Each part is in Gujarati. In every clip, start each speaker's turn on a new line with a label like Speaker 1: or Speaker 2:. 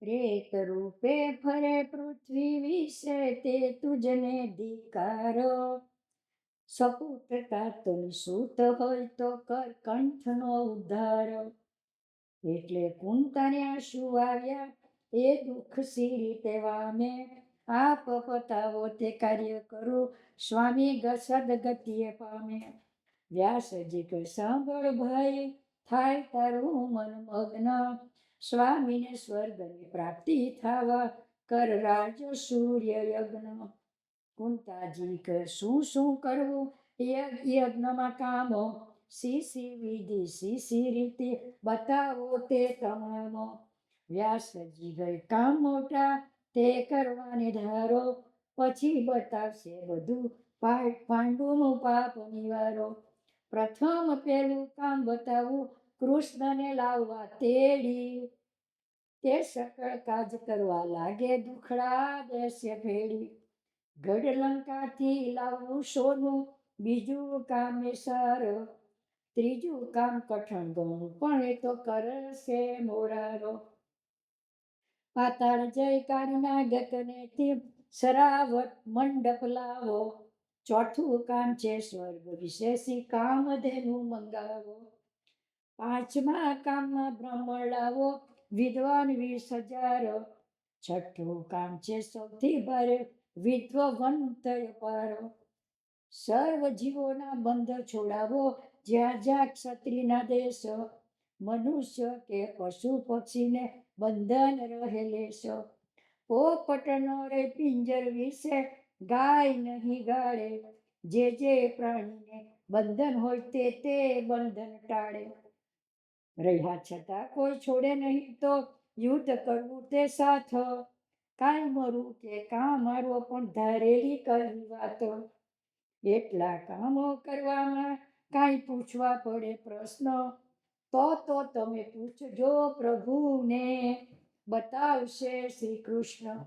Speaker 1: પ્રેત રૂપે ફરે પૃથ્વી વિશે તે તુજને ધિકારો. સપુતતા તું સૂત હોય તો કર કંઠનો ઉદ્ધારો. એટલે કુંતાને આંસુ આવ્યા એ દુઃખ સી રીતે વામે. આપ પતાવો તે કાર્ય કરું સ્વામી સદગતિએ પામે. વ્યાસજી કે સાંભળ ભાઈ થાય તારું મન મગ્ન. સ્વામીને સ્વર્ગની પ્રાપ્તિ થવા કર રાજ સૂર્ય યજ્ઞ. કુંતાજી કે શું કરવું યજ્ઞમાં કામો. સી વિધિ સી રીતિ બતાવો તે તમામ. વ્યાસજી ગઈ કામ મોટા તે કરવાને ધારો. પછી બતાવશે બધું પાંડુનું પાપ નિવારો. પ્રથમ પેલું કામ બતાવું કૃષ્ણને લાવવા તેડી. તે સકળ કાજ કરવા લાગે દુખડા દેશે ફેડી. ગઢ લંકાથી લાવવું સોનું બીજું કામ એ સારો. ત્રીજું કામ કઠણ ગણું પણ એ તો કરશે મોરારો. પાતાળ જય કાળના ગગનેથી સરાવટ મંડપ લાવો. ચોથું કામ છે સ્વર્ગ વિશેષી કામધેનુ મંગાવો. પાંચમા કામમાં બ્રાહ્મણ લાવો વિદ્વાન 20,000. છઠ્ઠું કામ છે સૌથી ભારે વિદ્વવંત પારો. સર્વ જીવોના બંધ છોડાવો જ્યાં જ્યાં ક્ષત્રિયના દેશ. મનુષ્ય કે પશુ પક્ષીને બંધન રહે લેશ. પોપટનો રે પિંજર વિશે ગાય નહીં ગાળે. જે પ્રાણીને બંધન હોય તે બંધન ટાળે. રહ્યા છતાં કોઈ છોડે નહીં તો યુદ્ધ કરવું તે સાથ. કાંઈ મરવું કે કાં મારવો પણ ધારેલી કરવી વાત. એટલા કામો કરવામાં કાંઈ પૂછવા પડે પ્રશ્ન. તો તમે પૂછજો પ્રભુને બતાવશે શ્રી કૃષ્ણ.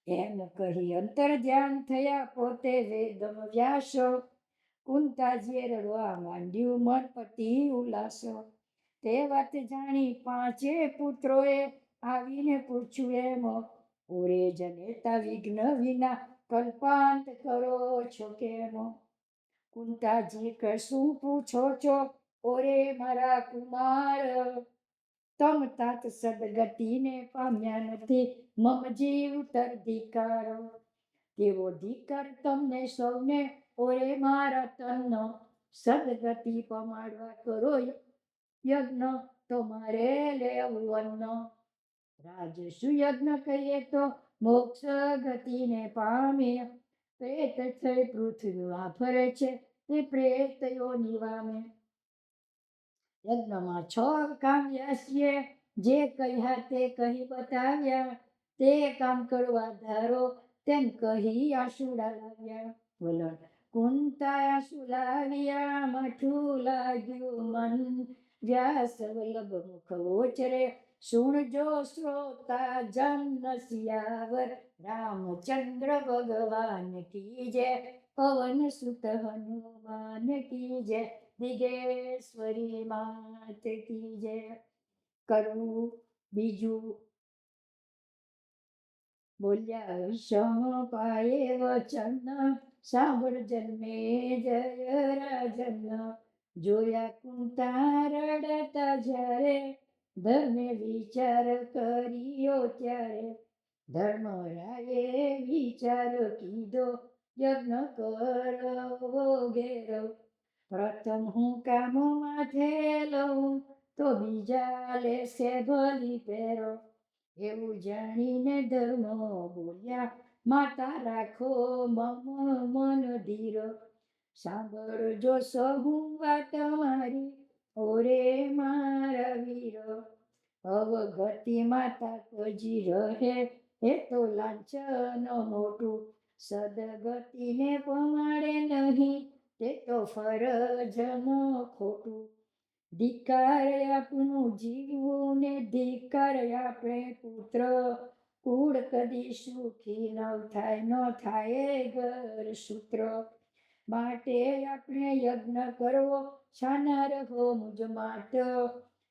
Speaker 1: એમ કહી અંતર ધ્યાન થયા પોતે વેદમ વ્યાસ. કુંતાજીએ રડવા માંડ્યું મન પતિ ઉલ્લાસ. તે વાત જાણી પાંચે પુત્રોએ આવીને પૂછ્યું એમ. ઓરે જનેતા વિઘ્ન વિના કલ્પાંત કરો છો કેમ. કુંતાજી કે શું પૂછો છો ઓરે મારા કુમાર. તમ તાત સદગતિને પામ્યા નથી મમ જીવ તર ધિકારો. તેવો ધિકાર તમને સૌને ઓરે મારા તનનો. સદગતિ પમાડવા કરો યજ્ઞ તો મારે લેવું અન્ન. રાજસુ યજ્ઞ કરીએ તો મોક્ષ ગતિને પામે. પ્રેત થઈ પૃથ્વીમાં ફરે છે તે પ્રેત યોનિ વામે. યજ્ઞમાં 6 કામ વ્યાસીએ જે કહ્યા તે કહી બતાવ્યા. તે કામ કરવા ધારો તેમ કહી આસુડા લાવ્યા. વલણ કુંતા આસુ લાવ્યા માઠું લાગ્યું મન. વ્યાસ વલ્લભ મુખ ઓચરે સુણજો શ્રોતા જન. સિયાવર રામચંદ્ર ભગવાન કી જય. પવન સુત હનુમાન કી જય. દિગેશ્વરી માત કી જય. કરવું બીજું બોલ્યા વિષમ પાયે વચન. સાંભળ જન્મે જય રાજન. જોયા કુંતા રડતા જ્યારે ધર્મે વિચાર કર્યો ત્યારે. ધર્મરાયે વિચાર કીધો યજ્ઞ કરવો ઘેરો. પ્રથમ હું કામો માથે લઉં તો બીજા લેશે ભલી પેરો. એવું જાણીને ધર્મ બોલ્યા માતા રાખો મમ મન ધીર. સાંભળજો સહુ વાત મારી ઓરે મારા વીર. અવગતિ માતા તજી રહે એ તો લાંછન મોટું. સદગતિને પમાડે નહીં તે તો ફરજન ખોટું. ધિકાર આપનું જીવવું ને ધિકાર આપણે પુત્ર. કુળ કદી સુખી ન થાય ઘર સૂત્ર. માટે આપણે યજ્ઞ કરવો છાના રહો મુજ માત.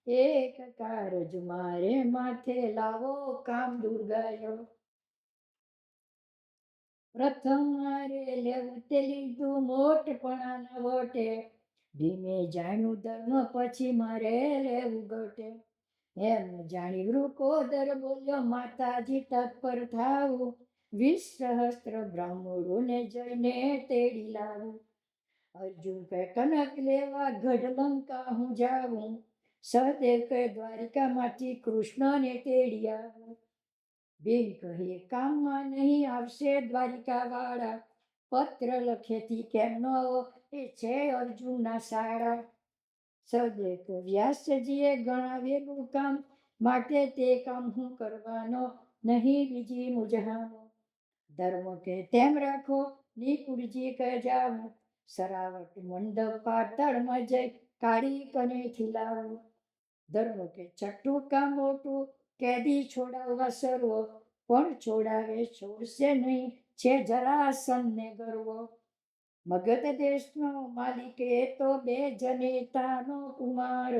Speaker 1: એક કારજ મારે માથે લાવો કામ દુર્ગાયો. પ્રથમ મારે લેવું તે લીધું મોટપણાના વટે, ધીમે જાણ્યું ધર્મ પછી મારે લેવું ગટે. એમ જાણી વૃકોદર બોલ્યો માતાજી તત્પર થાવું, 20 સહસ્ત્ર બ્રાહ્મણોને જઈને તેડી લાવું. અર્જુન કહે કનક લેવા ગઢ લંકા હું જાઉં, સહદેવ કહે દ્વારિકામાંથી કૃષ્ણને તેડી આવું. બેન કહે કામમાં નહીં આવશે દ્વારિકા વાળા, પત્ર લખેથી કેમ ન આવો એ છે અર્જુનના શાળા. સહદેવ કહે વ્યાસજીએ ગણાવેલું કામ, માટે તે કામ હું કરવાનો નહીં બીજી મુજહાનો. ધર્મ કે તેમ રાખો નિકુળજી કહે જાવું, સરાવટ મંડપ પાતાળમાં જઈ કાઢી કનેથી લાવું. ધર્મ કે છઠ્ઠું કામ મોટું, કેદી છોડાવવા સર્વ, પણ છોડાવે છોડશે નહીં છે જરાસંધને ગર્વ. મગધ દેશનો માલિક એ તો 2 જનેતાનો કુમાર,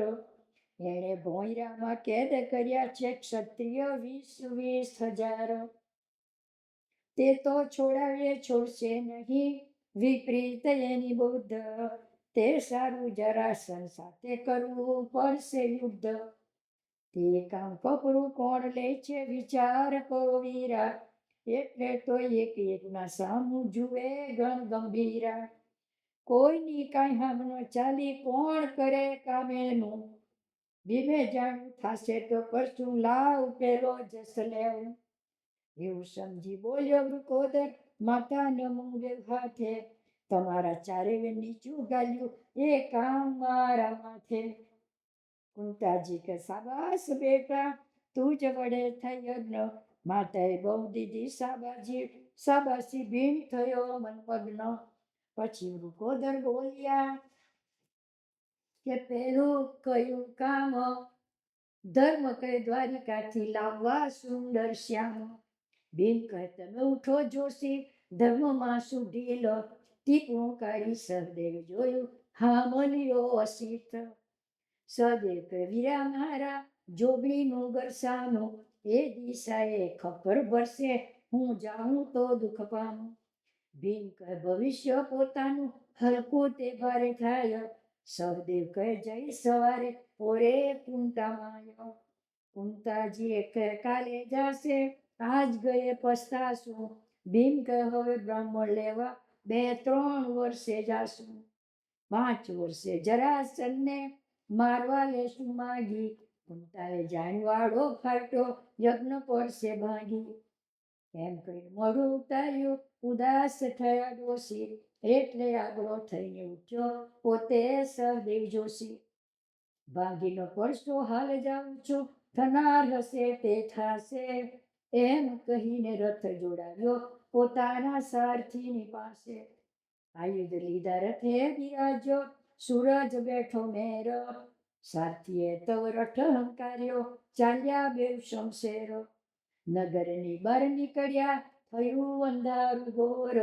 Speaker 1: એણે ભોંયરામાં કેદ કર્યા છે ક્ષત્રિય 20,000. તે તો છોડાવે છોડશે નહીં, વિપરીત એની બુદ્ધ, તે સારું જરાસંધ સાથે કરવું પડશે યુદ્ધ. તે કામ કપરું કોણ લે છે વિચાર કરો વીરા, એટલે તો એક એકના સામું જુએ ગણ ગંભીરા. કોઈની કાંઈ હામ ન ચાલી કોણ કરે કામ એનું, બીમે જાણું થાશે તો કરશું લાવ પેલો જસ લેવું. એવું સમજી બોલ્યો વૃકોદર માતા નમું હાથે, તમારા ચારેય નીચું ગાલ્યું એ કામ મારા માથે. કુંતાજી કે સાબાસ બેટા, તું જ વડે થઈ યજ્ઞ, માતાએ બહુ દીધી સાબાસી ભીમ થયો મનમગ્ન. પછી વૃકોદર બોલ્યા કે પેલું કયું કામ, ધર્મ કહે દ્વારિકાથી લાવવા સુંદર શ્યામ. બેન કહે તમે ઉઠો જોશી, ધર્મમાં શું ઢીલ, ટીપણું કાઢી સહદેવ જોયું હા મલ્યો અસિત. સહદેવ કહે વીરા મારા જોગણીનું ગરસાનું, એ દિશાએ ખબર ભરશે હું જાઉં તો દુઃખ પામું. ભીમ કહે ભવિષ્ય પોતાનું હલકું તે ભારે થાય, સહદેવ કહે જય સવારે ઓરે કુંતામાં. કુંતાજી કહે કાલે જાશે આજ ગયે પસ્તાશું, ભીમ કહે હવે બ્રાહ્મણ લેવા 2-3 વર્ષે જાશું. 5 વર્ષે જરાસંધને મારવા લેશું માગી, કુંતાએ જાણવાળો ફાટ્યો યજ્ઞ પડશે ભાંગી. એમ કહી મોઢું ઉતાર્યું ઉદાસ થયા ડોશી, એટલે આગળો થઈને ઉઠ્યો પોતે સહદેવ જોશી. ભાંગીનો પડશો હાલ જાઉં છું, થનાર હશે તે થાશે, એમ કહીને રથ જોડાવ્યો પોતાના સારથીની પાસે. આયુધ લીધા રથે બિરાજ્યો સૂરજ બેઠો મેર, સારથીએ તવ રથ હંકાર્યો ચાલ્યા બેવ શમશેર. નગરની બહાર નીકળ્યા થયું અંધારું ઘોર,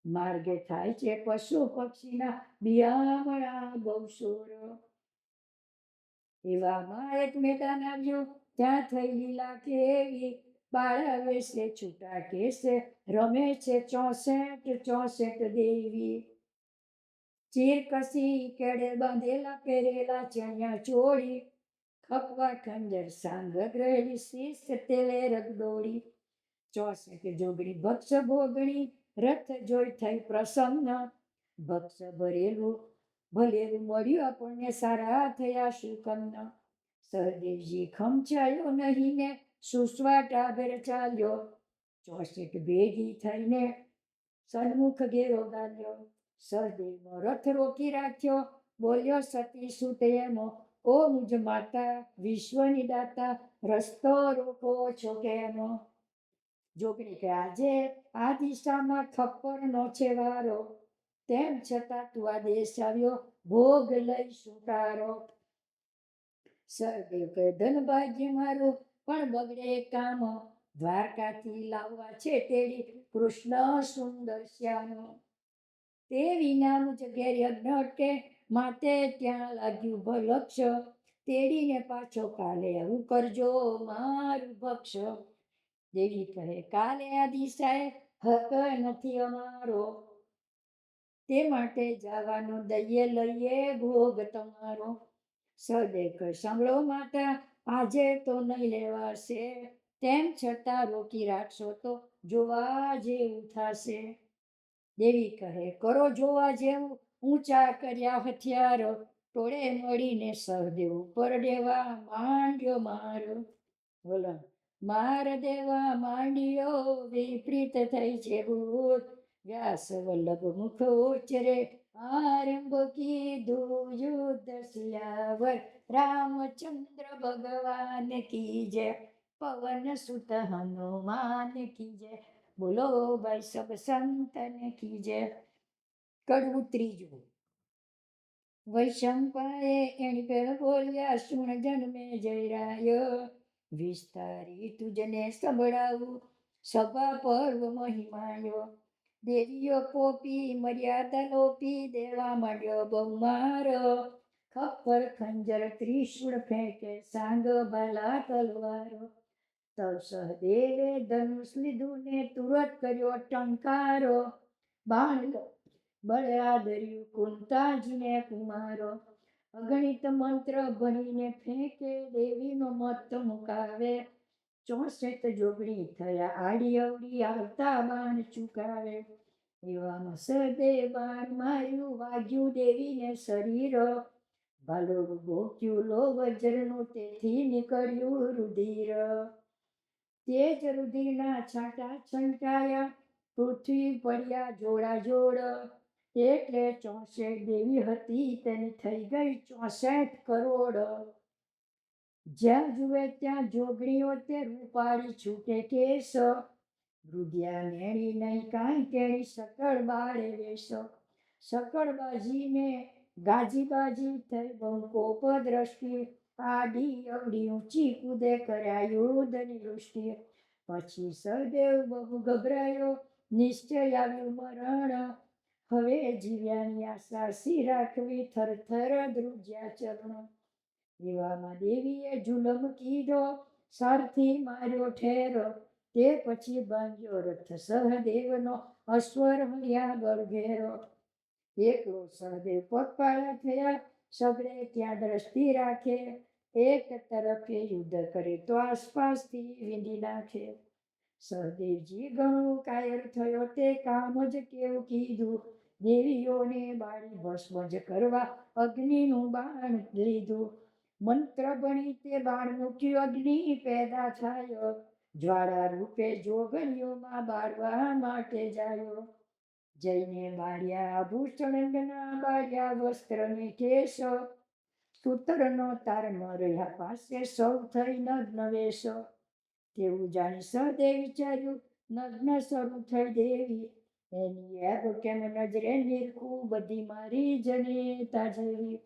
Speaker 1: માર્ગે થાય છે પશુ પક્ષીના બિયામણા બહુ શોર. એવામાં એક મેદાન આવ્યું ત્યાં થઈ લીલા કેવી, બાળા વેશે છૂટા કેસે રમે છે 64 દેવી. ચીર કસી કેડે બાંધેલા પહેરેલા ચણિયા ચોળી, ખપવા ખંજર સાંગ રહેલી શીશ તેલે રગદોળી. 64 જોગણી ભક્ષ ભોગણી રથ જોઈ થઈ પ્રસન્ન, ભક્ષ ભરેલું ભલેલું મળ્યું આપણને સારા થયા સુકન્ન. સહદેવજી ખમચાયો નહીં ને સુસવાટ આગળ ચાલ્યો, 64 ભેગી થઈને સન્મુખ ઘેરો ગાલ્યો. સહદેવનો રથ રોકી રાખ્યો બોલ્યો સતી સુત એમો, ઓ મુજ માતા વિશ્વની દાતા રસ્તો રોકો છો કેમ. જોગણી કે આજે આ દિશામાં ખપ્પરનો છે વારો, તેમ છતાં તું આ દેશ આવ્યો ભોગ લઈ સુતારો. સહદેવ કહે ધન ભાગ્ય મારું પણ બગડે કામ, દ્વારકાથી લાવવા છે તેડી કૃષ્ણ સુંદર શ્યામ. તે વિના મુજ ઘેર યજ્ઞ અટકે, માટે ત્યાં લાગ્યું ભલક્ષ, તેડીને પાછો કાલે આવું કરજો મારું ભક્ષ. દેવી કહે કાલે આ દિશાએ હક નથી અમારો, તે માટે જવાનો દઈએ લઈએ ભોગ તમારો. સહદેવ કહે સાંભળો માતા, આજે તો નહીં લેવાશે, તેમ છતાં રોકી રાખશો તો જોવા જેવું થશે. દેવી કહે કરો જોવા જેવું, ઊંચા કર્યા હથિયારો, ટોળે મળીને સહદેવ ઉપર દેવા માંડ્યો મારો. બોલો માર દેવા માંડ્યો વિપરીત થઈ છે ભૂત, વ્યાસ વલ્લભ મુખ ઉચ્ચરે આરંભ કીધું યુદ્ધ સિયાવર રામચંદ્ર ભગવાન કી જય, પવન સુત હનુમાન કી જય, બોલો ભાઈ સબ સંતન કી જય. કડવું ત્રીજું. વૈશંપાએ એની પેળ બોલ્યા સુણ જન્મે જયરાય, વિસ્તારી તુજને સંભળાવું સભા પર્વ મહિમાયો. દેવીઓ પોપી મર્યાદા લોપી દેવા માંડ્યો બહુમાર, ખપ્પર ખંજર ત્રિશૂળ ફેંકે સાંગ ભાલા તલવારો. તવ સહદેવે ધનુષ લીધું ને તુરત કર્યો ટંકારો, બાણ બળે આદર્યું કુંતાજીને કુમારો. અગણિત મંત્ર ભણીને ફેંકે દેવીનો મત મુકાવે, 64 જોગણી થયા આડી અવડી આવતા બાણ ચુકાવે. એવામાં સહદેવ બાણ માર્યું વાગ્યું દેવીને શરીર, ભાલું ભોક્યું લો વજ્રનું તેથી નીકળ્યું રુધિર. તેજ રુધિરના છાંટા છંટાયા પૃથ્વી પડ્યા જોડા જોડ, એટલે 64 દેવી હતી તેની થઈ ગઈ 64 કરોડ. જ્યાં જુએ ત્યાં જોગણીઓ તે રૂપાળી છૂટે કેસ, વૃદ્ધ્યા નેણી નહીં કાંઈ કેણી સકળ બાળે વેશ. સકળબાજીને ગાજીબાજી થઈ બહુ કોપ દ્રષ્ટિ, આડી અવડી ઊંચી કૂદે કર્યા યુદ્ધની વૃષ્ટિ. પછી સહદેવ બહુ ગભરાયો નિશ્ચય આવ્યું મરણ, હવે જીવ્યાની આશા સી રાખવી થરથર ધ્રુજ્યા ચરણ. એવામાં દેવીએ જુલમ કીધો સારથી માર્યો ઠેર, તે પછી બાંધ્યો રથ સહદેવનો અશ્વર હર્યા બળઘેરો. એકલો સહદેવ પગપાળા થયા સગળે ત્યાં દ્રષ્ટિ રાખે, એક તરફે યુદ્ધ કરે તો આસપાસથી વીંધી નાખે. સહદેવજી ઘણું કાયર થયો તે કામ જ કેવું કીધું, દેવીઓને બાળી ભસ્મ જ કરવા અગ્નિનું બાણ લીધું. મંત્ર ભણી તે બાણ મૂક્યું અગ્નિ પેદા થયો, જ્વાળા રૂપે જોગણીઓમાં બાળવા માટે જાયો. જઈને બાળ્યા આભૂષણના બાળ્યા વસ્ત્રને કેશ, સૂતરનો તારનો રહ્યા પાસે સૌ થઈ નગ્ન વેશ. તેવું જાણી સહદેવ વિચાર્યું નગ્ન શરૂ થઈ દેવી, એની એબ કેમ નજરે નિરખું બધી મારી જનેતા જેવી.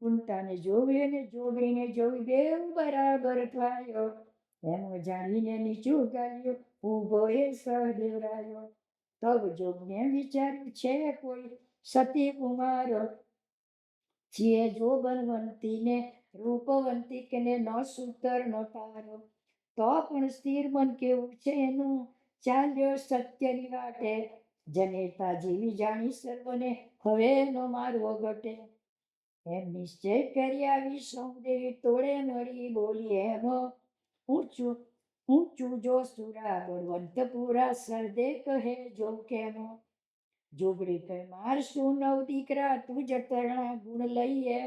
Speaker 1: કુંતાને જોવી અને જોગણીને જોવી બેઉ બરાબર થયો, એમ જાણીને નીચું ગાલ્યું ઊભો એ સહદેવ રાયો. તબ જોગને વિચાર્યું છે કોઈ સતી કુમાર, છીએ જોબનવંતી ને રૂપવંતી કેને ન સૂતર ન તારો. તો પણ સ્થિર મન કેવું છે એનું ચાલ્યો સત્યની વાટે, જનેતા જેવી જાણી સર્વને હવે નો મારવો ઘટે. એમ નિશ્ચય કરી આવી સૌદેવી તોડે મળી બોલી એમ, ઊંચું ઊંચું જો સુરા બળવંત પૂરા સહદેવ કહે જો કેમ. જોગડી કહે મારશું 9 દીકરા તું જ તરણા ગુણ લઈએ,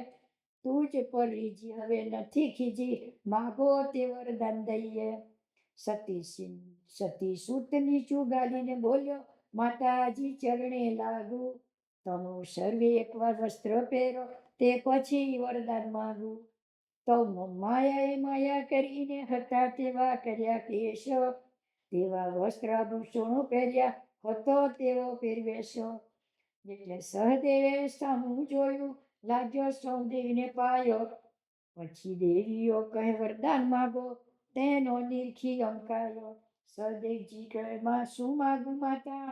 Speaker 1: તું જ પરીજી હવે નથી ખીજી માગો તે વરદાન દઈએ. સતી સૂત નીચું ગાલીને બોલ્યો માતાજી ચરણે લાગુ, તમે સર્વે એકવાર વસ્ત્ર પહેરો તે પછી વરદાન માગું. તો માયાએ માયા કરીને હતા તેવા કર્યા કેશ, તેવા વસ્ત્ર આભૂષણો પહેર્યા હતો તેવો પહેરવેશ. એટલે સહદેવે સામું જોયું લાગ્યો સૌદેવીને પાયો, પછી દેવીઓ કહે વરદાન માગો તેનો નિરખી અંકાયો. સહદેવજી કહે માં શું માગું માતા,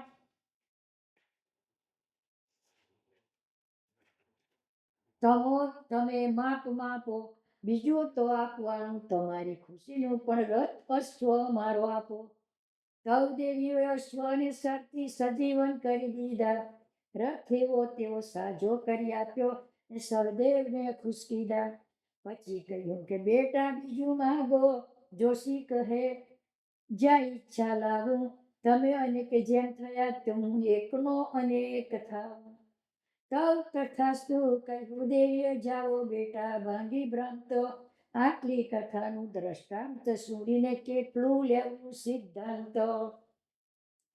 Speaker 1: તમે માપ માપો, બીજું તો આપવાનું તમારી ખુશીનું પણ રથ અશ્વ મારો આપો. સૌ દેવીઓએ અશ્વને શક્તિ સજીવન કરી દીધા. રથ એવો તેવો સાજો કરી આપ્યો ને સહદેવને ખુશ કીધા. પછી કહ્યું કે બેટા બીજું માંગો. જોશી કહે જ્યાં ઈચ્છા લાવું, તમે અનેક જેમ થયા તો હું એકનો અનેક થાઉં. તવ તથાસ્તુ કહ્યું દેવીએ જાઓ બેટા ભાંગી ભ્રાંત. આટલી કથાનું દ્રષ્ટાંત સુણીને કેટલું લેવું સિદ્ધાંત.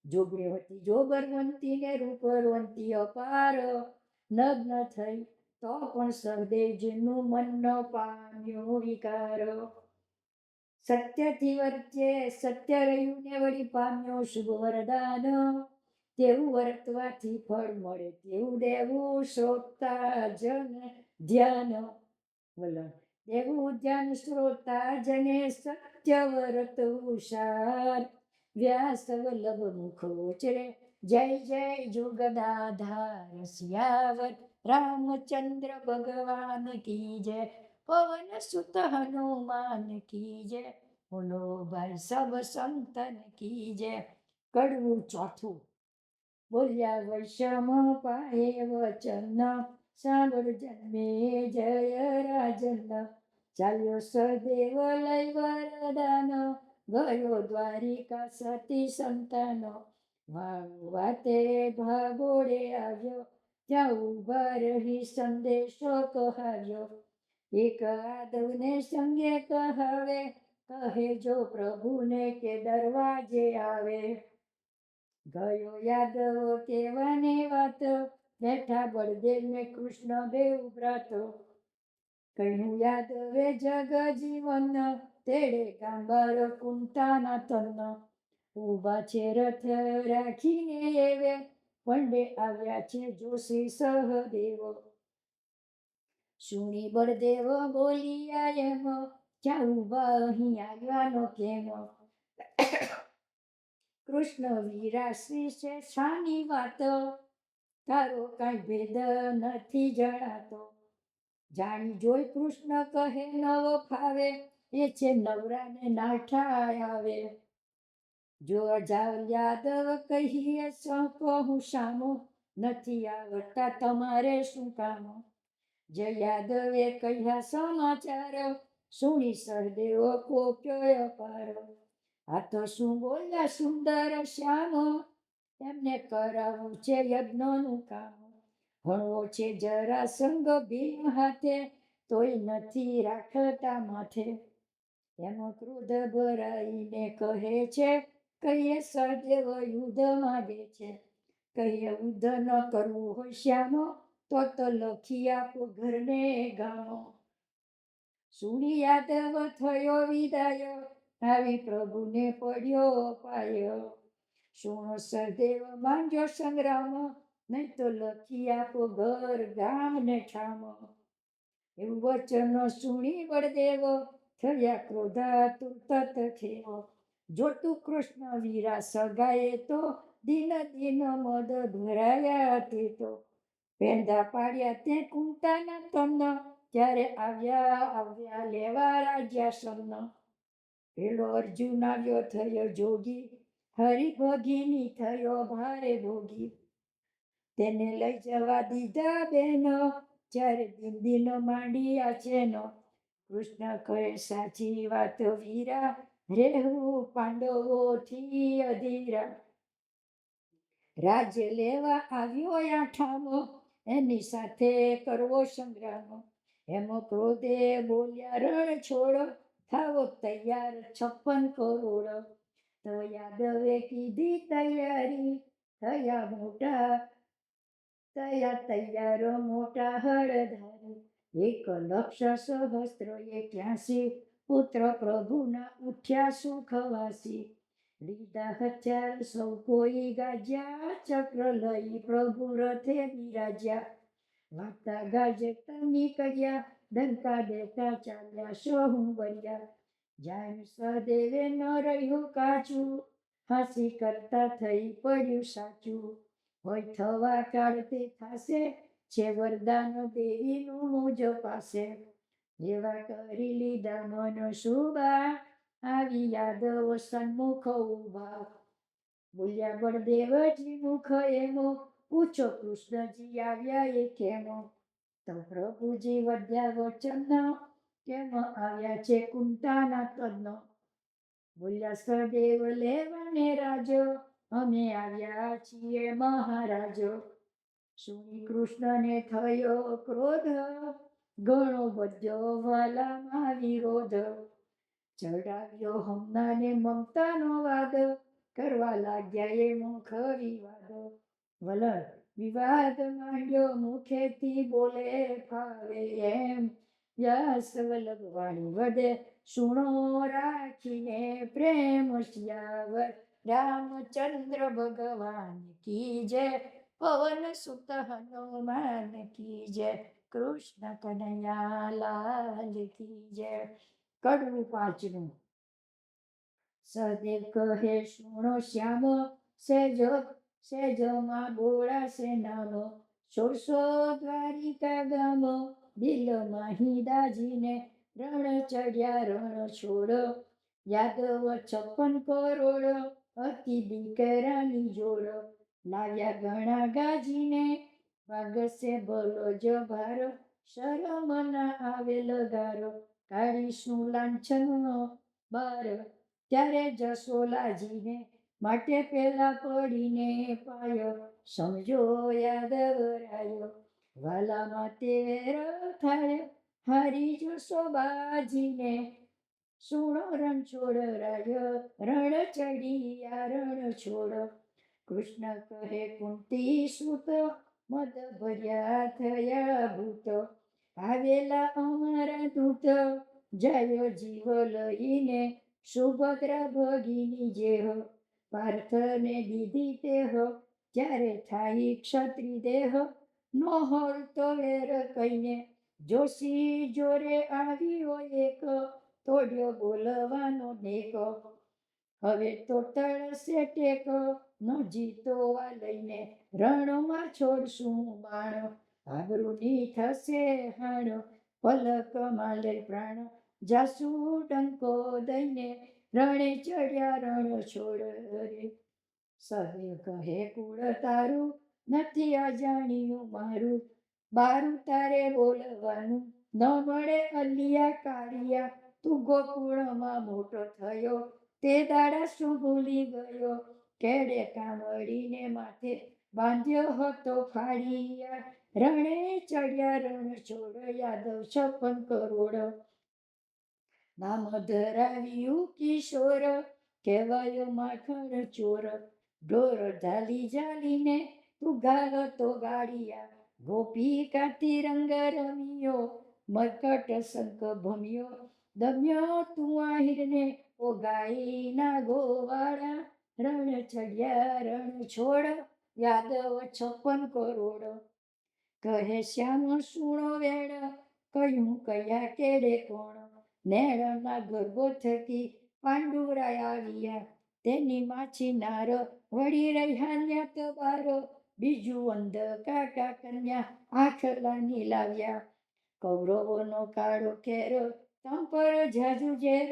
Speaker 1: જોગણી હતી જોગરવંતી ને રૂપરવંતી અપાર. નગ્ન થઈ તો પણ સહદેવજીનું મન ન પામ્યો વિકાર. સત્યથી વચ્ચે સત્ય રહ્યું ને વળી પામ્યો શુભ વરદાન. તેવું વર્તવાથી ફળ મળે તેવું દેવું શ્રોતા જન ધ્યાન. વલણ દેવું ધ્યાન શ્રોતા જને સત્ય વર્તવું સાર. વ્યાસ વલ્લભ મુખ ઉચરે જય જય જુગદાધાર. સિયાવર રામચંદ્ર ભગવાન કી જય. પવન સુત હનુમાન કી જય. બોલો ભાઈ સબ સંતન કી જય. કડવું ચોથું. બોલ્યા વૈષમ પાયે વચન, સાંભળ જન્મે જય રાજન. ચાલ્યો સદેવ લઈ વરદાન, ગયો દ્વારિકા સતી સંતાન. વાતે ભાગોળે આવ્યો, ત્યાં ઉભા રહી સંદેશો કહાવ્યો. એક આદવને સંગે કહાવે, કહે જો પ્રભુને કે દરવાજે આવે. ગયો યાદવ કેવાને વાત, બેઠા બળદેવ ને કૃષ્ણ બેઉ ભ્રાત. કહ્યું યાદવે જગ જીવન, તેડે ગાંબાર કુંતાના તન. ઉભા છે રથ રાખીને એવે, પંડે આવ્યા છે જોશી સહદેવ. સુણી બળદેવ બોલિયા એમ, ક્યાં ઉભા અહીં આવ્યાનો કેમ. કૃષ્ણ વિરાશી છે શાની વાત, તારો કાંઈ ભેદ નથી જણાતો. જાણી જોઈ કૃષ્ણ કહે નવો ફાવે, એ છે નવરાને નાઠા આવે. જો જાવ યાદવ કહીએ કહું શામો, નથી આવડતા તમારે શું કામ. જય યાદવે કહ્યા સમાચાર, સુણી સહદેવ કોપ્યો અપાર. આ તો શું બોલ્યા સુંદર શ્યામ, એમને કરાવવું છે યજ્ઞનું કામ. હણવો છે જરાસંઘ ભીમ હાથે, તોય નથી રાખતા માથે. એનો ક્રોધ ભરાઈને કહે છે, કહીએ સહદેવ યુદ્ધ માગે છે. કહીએ યુદ્ધ ન કરવું હોય શ્યામો, તો લખી આપો ઘરને ગામો. સુણી યાદવ થયો વિદાય, આવી પ્રભુને પડ્યો પાયો. સુણો સહદેવ માંડ્યો સંગ્રામ, નહીં તો લખી આપો ઘર ગામ ને ઠામ. એવું વચન સુણી બળદેવ, થયા ક્રોધાતુર તત ખેવ. જોતું કૃષ્ણ વીરા સગાએ તો, દિન દિન મદ ભરાયા તે તો. પેંડા પાડ્યા તે કુંતાના તન, ત્યારે આવ્યા લેવા રાજ્યા સન્ન. પેલો અર્જુન આવ્યો થયો જોગી, હરિભગીની થયો ભારે ભોગી. તેને લઈ જવા દીધા બેન, જ્યારે દિન દિન માંડ્યા ચેન. કૃષ્ણ કહે સાચી વાત વીરા, રહેવું પાંડવોથી અધીરા. રાજ્ય લેવા આવ્યો આઠામો, એની સાથે કરવો સંગ્રામ. એમ ક્રોધે બોલ્યા રણ છોડ, થાવો તૈયાર 56 કરોડ. તો યાદવે કીધી તૈયારી, થયા તૈયાર મોટા હળધારી. 1,00,000 પુત્ર પ્રભુના ઉઠ્યા સુખવાસી. લીધા હથિયાર સૌ કોઈ ગાજ્યા, ચક્ર લઈ પ્રભુ રથે બિરાજ્યા. વાગતા ગાજતા નીકળ્યા, ડંકા દેતા ચાલ્યા સહુ બળ્યા. જાણ્યું સહદેવે ન રહ્યું કાચું, હાંસી કરતા થઈ પડ્યું સાચું. હોય થવા કાળ તે થાશે છે વરદાન દેવીનું મુજ પાસે, જેવા કરી લીધા મન શુભા, આવી યાદવ સન્મુખ ઉભા. બોલ્યા બળદેવજી મુખ એમો, પૂછો કૃષ્ણજી આવ્યા એ કેમો. તો પ્રભુજી વધ્યા વચન, કેમ આવ્યા છે કુંતાના તન. બોલ્યા સદેવ લેવાને રાજો, અમે આવ્યા છીએ મહારાજો. સુની કૃષ્ણને થયો ક્રોધ, ઘણો બધ્યો વાલામાં વિરોધ. ચડાવ્યો હમણાને મમતાનો વાદ, કરવા લાગ્યા એ મુખ વિવાદ. વલણ વિવાદ માંડ્યો મુખેથી બોલે ફાવે એમ, વ્યાસ વલ્લભ વાણી વધે સુણો રાખીને પ્રેમ શ્યાવર. રામચંદ્ર ભગવાન કી જય, પવન સુત હનુમાન કી જય, કૃષ્ણ કનૈયા લાલ કી જય. કડવું પાંચનું. સદેવ કહે સુણો શ્યામ, સેજમાં બોળાશે નામ. 1600 દ્વારિકા ગામ, દિલમાં હિદાજીને રણ ચડ્યા રણ છોડ. યાદવ 56 કરોડ, અતિ દીકરાની જોડ. લાવ્યા ઘણા ગાજીને, વાગશે ભલો જભાર. શરમ ના આવે લગારો, કાઢીશું લાંછનનો બાર. ત્યારે જસોલાજીને માટે પેલા પડીને પાયો, સમજો યાદવ રાયો. વાલામાં તે વેર થાય, હારી જસોબાજીને. સુણો રણછોડ રાય, રણ ચડિયા રણ છોડ. કૃષ્ણ કહે કુંતી સૂત, મદ ભર્યા થયા ભૂત. આવેલા અમારા દૂત, જાય જીવ લઈને, સુભદ્રા ભગીની જેહ. પાર્થને દીધી તેહ, ત્યારે થાય ક્ષત્રિ દેહ. નો હોલતો વેર કહીને, જોશી જોરે આવ્યો એક. તોડ્યો બોલવાનો નેક. હવે તો તળશે ટેક, ન જીતોવા લઈને રણમાં છોડશું બાણ. આબરૂની થશે હાણ, પલકમાં લઈ પ્રાણ. જાસુ ડંકો દઈને, રણે ચડ્યા રણ છોડ રે. સદેવ કહે કુળ તારું, નથી અજાણ્યું મારું. બારું તારે બોલવાનું, ન મળે અલિયા કાળિયા. તું ગોકુળમાં મોટો થયો, તે દાડા શું ભૂલી ગયો. કેડે કામડીને માથે, બાંધ્યો હતો ફાળિયા. રણે ચડ્યા રણ છોડ, યાદવ 56 કરોડ. નામ ધરાવ્યું કિશોર, કહેવાયો માખણ ચોર. ઢોર ઝાલી ઝાલીને, તું ગાલતો ગાડિયા. ગોપિકાથી રંગ રમ્યો, મરકટ શંખ ભમ્યો. દમ્યો તું આહિરને, ઓ ગાયના ગોવાળા. રણ ચડ્યા રણ છોડ, યાદવ 56 કરોડ. કહે શ્યામ સુણો વેણ, કહ્યું કયા કેડે કોણ. નેણના ગર્ભો થકી પાંડુરાય આવ્યા, તેની માછી નાર. વળી રહ્યા ન્યાત બાર, બીજું અંધ કાકા કન્યા આખલાની લાવ્યા. કૌરવોનો કાળો કેર, તમ પર જાજુ ઝેર.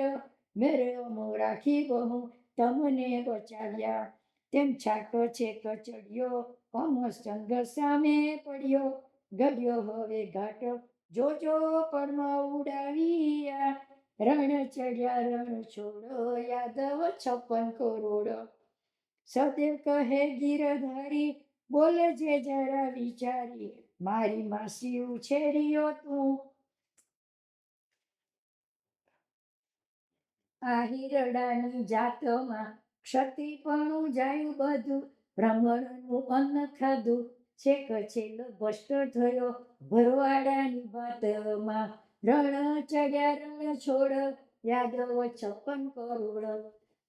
Speaker 1: મેરમો રાખી બહુ, તમને બચાવ્યા. તેમ છાક છે કચડ્યો, અમસંગ સામે પડ્યો. ગળ્યો હવે ઘાટ, જોજો પળમાં ઉડાવ્યા. રણ ચડ્યા રણ છોડ, યાદવ 56 કરોડ. સદેવ કહે ગીરધારી, બોલજે જરા વિચારી. મારી માસી ઉછેર્યો તું, આ હિરડાની જાતમાં. ક્ષત્રિપણું જાયું બધું, બ્રાહ્મણનું અન્ન ખાધું. છેક છેલ્લો ભ્રષ્ટ થયો, ભરવાડાની વાતમાં. રણ ચડ્યા રણ છોડ, યાદવ 56 કરોડ.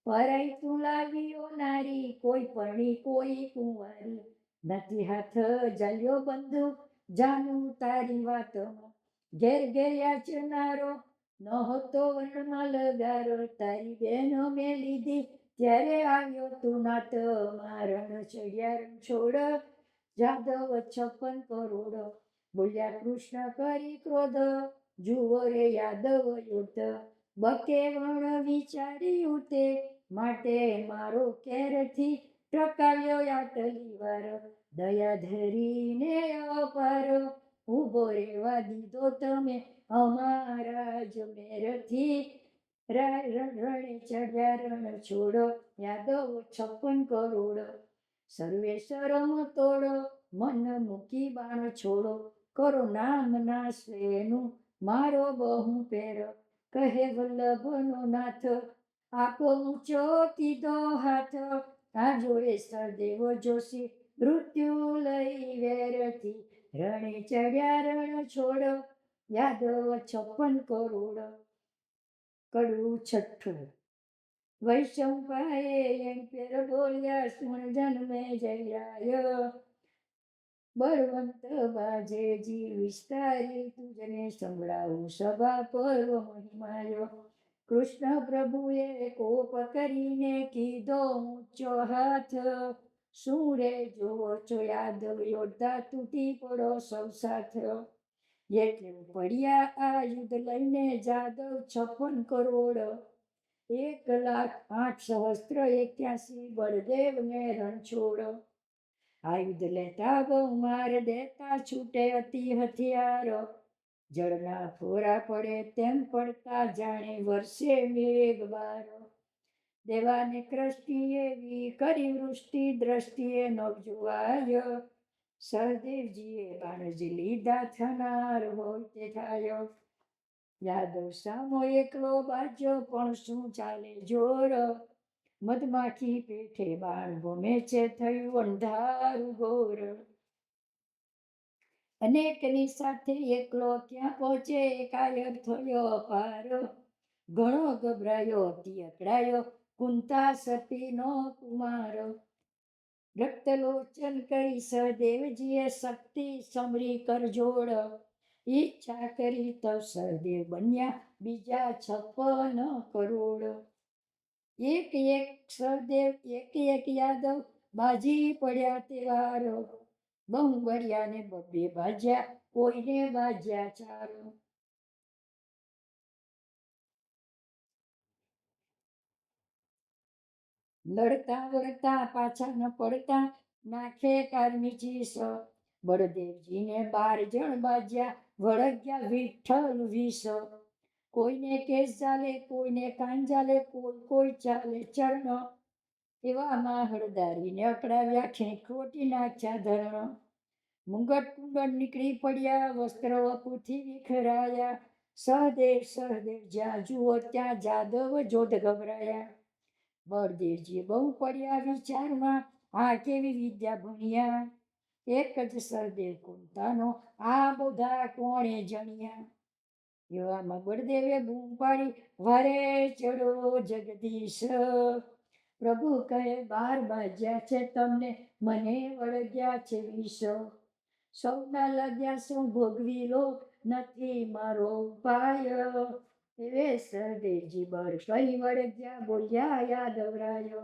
Speaker 1: પરાઈ તું લાવ્યો નારી, કોઈ પરણી કોઈ કુંવારી. નથી હાથ જાલ્યો બંધુ, જાનું તારી વાતમાં. ઘેર ઘેર યાચનારો, નહોતો વર્ણમાં લગારો. તારી બહેનો મેં લીધી, ત્યારે આવ્યો તું નાતમાં. રણ ચડ્યા રણ છોડ, યાદવ 56 કરોડ. બોલ્યા કૃષ્ણ કરી ક્રોધ, જુઓ રે યાદવ યુદ્ધ. બકે વણ વિચાર્યું તે, માટે મારો કેરથી ટકાવ્યો આટલી વાર. દયા ધરીને અપાર, ઊભો રેવા દીધો તમે અમારા જ મેરથી. રણે ચડ્યા રણ છોડો, યાદવ 56 કરોડ. સર્વે શરમ તોડો, મન મૂકી બાણ છોડો. કરો નામ નાશ એનું, મારો બહુ પેર. કહે વલ્લભનો નાથ, આપો ઊંચો કીધો હાથ. આ જોડે સદેવ જોશી, મૃત્યુ લઈ વેરથી. રણે ચડ્યા રણ છોડો, યાદવ 56 કરોડ. કડવું છઠ્ઠું. વૈશંપાએ એમ પેર બોલ્યા, સુણ જન્મે જયરાય. બળવંત બાજેજી વિસ્તારી, તુજને સંભળાવું સભા પર્વ મહિમાયો. કૃષ્ણ પ્રભુએ કોપ કરીને કીધો ઊંચો હાથ. શું રે જોવો છો યાદવ યોદ્ધા, તૂટી પડો સૌ સાથ. એટલે પડ્યા આ યુદ્ધ લઈને જાદવ 56 કરોડ. 1,08,81 બળદેવને રણછોડ. આયુધ લેતા બહુ માર દેતા, છૂટે અતિ હથિયાર. જળના ફોરા પડે તેમ પડતા, જાણે વર્ષે મેઘ બાર. દેવાને કૃષ્ટિ એવી કરી વૃષ્ટિ, દ્રષ્ટિએ નવજુવાય. સહદેવજીએ બાણ જે લીધા, થનાર હોય તે થાય. યાદવ સામો એકલો બાજ્યો, પણ શું ચાલે જોર. મધમાખી પેઠે બાણ ભમે છે, થયું અંધારું ઘોર. અનેકની સાથે એકલો ક્યાં પહોંચે, એકાયક થયો અપાર. ઘણો ગભરાયો અતિ અકળાયો, કુંતા સતીનો કુમાર. રક્તલોચન કરી સહદેવજીએ, શક્તિ સમરી કરજોડ. ઈચ્છા કરી તો સહદેવ બન્યા, બીજા 56 કરોડ. એક એક સહદેવ, એક યાદવ, બાજી પડ્યા તે વાર. બહુ બળ્યા ને બબ્બે બાજ્યા, કોઈને બાજ્યા 4. લડતા વળતા પાછા ન પડતા, નાખે કારની ચીસ. બળદેવજીને 12 જણ બાજ્યા, વળગ્યા વિઠ્ઠલ 20. કોઈને કેસ ચાલે, કોઈને કાન ચાલે, કોઈ ચાલે ચરણ. એવામાં હળદારીને અકળાવ્યા, ખેંખોટી નાખ્યા ધરણ. મુંગટ કુંડળ નીકળી પડ્યા, વસ્ત્ર વપુથી વિખરાયા. સહદેવ જ્યાં જુઓ ત્યાં જાદવ જોધ ગભરાયા. બળદેવજી બહુ પડ્યા વિચારમાં, આ કેવી વિદ્યા ભણ્યા. એક જ સહદેવ કુંતાનો, આ બધા કોણે જણ્યા. એવામાં બળદેવે બૂમ પાડી, વારે ચડો જગદીશ. પ્રભુ કહે 12 બાજ્યા છે તમને, મને વળગ્યા છે 20. સૌના લાગ્યા સૌ ભોગવી લો, નથી મારો ઉપાય. એવે સહદેવજી બળ કઈ વળગ્યા, બોલ્યા યાદવરાય.